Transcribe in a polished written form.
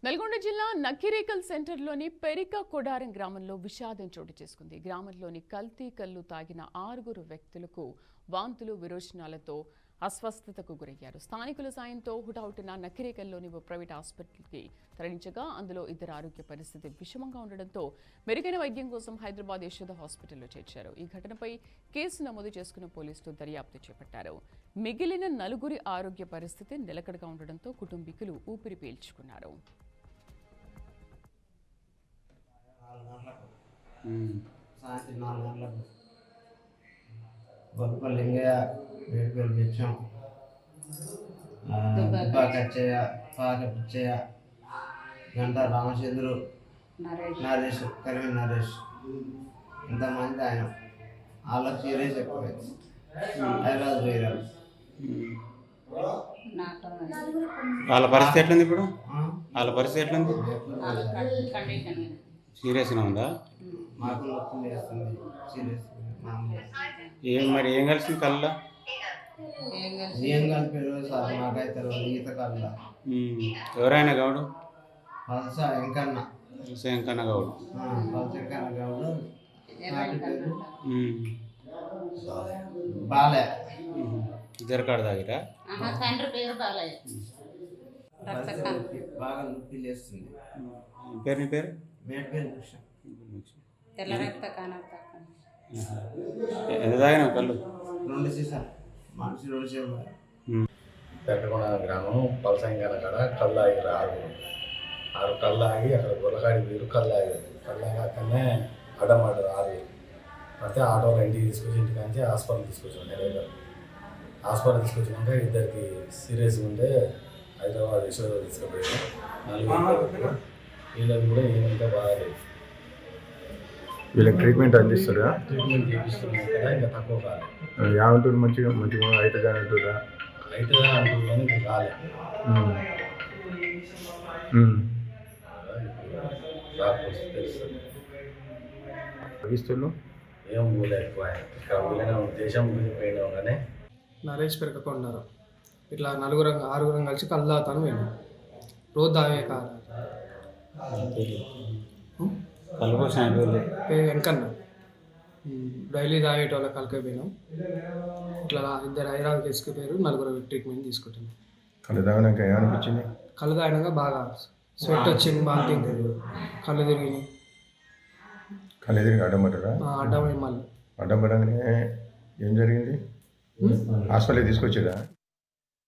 నల్గొండ జిల్లా నకిరేకల్ సెంటర్లోని పెరిక కొడారం గ్రామంలో విషాదం చోటు చేసుకుంది. గ్రామంలోని కల్తీ కల్లు తాగిన 6 వ్యక్తులకు వాంతులు విరోచనాలతో అస్వస్థతకు గురయ్యారు. స్థానికుల సాయంతో హుటాహుటిన నకిరేకల్లోని ఓ ప్రైవేట్ హాస్పిటల్కి తరలించగా అందులో 2 ఆరోగ్య పరిస్థితి విషమంగా ఉండడంతో మెరుగైన వైద్యం కోసం హైదరాబాద్ యశోద హాస్పిటల్లో చేర్చారు. ఈ ఘటనపై కేసు నమోదు చేసుకున్న పోలీసులు దర్యాప్తు చేపట్టారు. మిగిలిన 4 ఆరోగ్య పరిస్థితి నిలకడగా ఉండడంతో కుటుంబీకులు ఊపిరి పీల్చుకున్నారు. సాయంత్రం 4 గంటలకు బొప్పల్ లింగయ్య వేడుకలు పిచ్చాం దుబ్బాకచ్చయ్య పాకపిచ్చయ్య గంట రామచంద్రు నరేష్ కరిమి నరేష్ ఇంతమంది ఆయన వాళ్ళకి సీరియస్ ఎక్కువైంది. హైదరాబాద్ పోయారు. వాళ్ళ పరిస్థితి ఎట్లుంది ఇప్పుడు? వాళ్ళ పరిస్థితి ఎట్లుంది? సీరియస్గా ఉందా? మాకు నొప్పి వేస్తుంది. సీరియస్ మరి ఏం కలిసింది కళ్ళ? ఏం కలిపారు సార్ మాకైతే ఈత కళ్ళ. ఎవరైనా గౌడు? పల్స వెంకన్న గౌడు. పల్స వెంకన్న గౌడు. బాలే జరకాడు తాగిరా? బాగా నొప్పి లేస్తుంది. పేరు నీ పేరు? మేడ్పేరు ఎంత తాగినావు కళ్ళు? 2 సీసాలు మనిషి 2 సేవలు. పెద్దకొండ గ్రామం పలసంగాన కాడ కళ్ళు ఆగిరు 6 కళ్ళు ఆగి అక్కడ గొల్లకాడి వీరు కళ్ళు ఆగారు. కళ్ళు ఆగాకనే అడ్డమాడారు 6. అయితే ఆటోలో ఇంటికి తీసుకొచ్చి ఇంటికి హాస్పిటల్ తీసుకొచ్చాను. హాస్పిటల్ తీసుకొచ్చినాక 2కి సీరియస్గా ఉంటే హైదరాబాద్ యశోద తీసుకుపోయాను. 4 వీళ్ళకి కూడా ఏమంతా బాగాలేదు. వీళ్ళకి ట్రీట్మెంట్ అందిస్తారా? ట్రీట్మెంట్ చేపిస్తున్నాం కదా, ఇంకా తక్కువ కాలేదు. ఏమంటారు? మంచిగా అవుతుందా అంటారా? అవుతుందా అంటున్నా ఇంకా కాలేదు. తెలుస్తుంది ఏం ఊళ్ళో ఎక్కువ ఇక్కడ ఊళ్ళో దేశం పోయినాం కానీ. నరేష్ పెరగకొండారు ఇట్లా 6 కలిసి కళ్ళు తాగుతాను. మేము రోజు తాగే కాదు. వెంకన్న డైలీ తాగేటోళ్ళ కలికపోయినాం. ఇట్లా 2 హైదరాబాద్ తీసుకుపోయారు. 4 ట్రీట్మెంట్ తీసుకుంటాను. కళ్ళు తాగినాక ఏమనిపించింది? కళ్ళు తాగినాక బాగా స్వెట్ వచ్చింది. బాగా తింటారు. కళ్ళు తిరిగి అడ్డం పడ్డారా? అడ్డం మళ్ళీ అడ్డం పడగానే ఏం జరిగింది? హాస్పిటల్కి తీసుకొచ్చారా?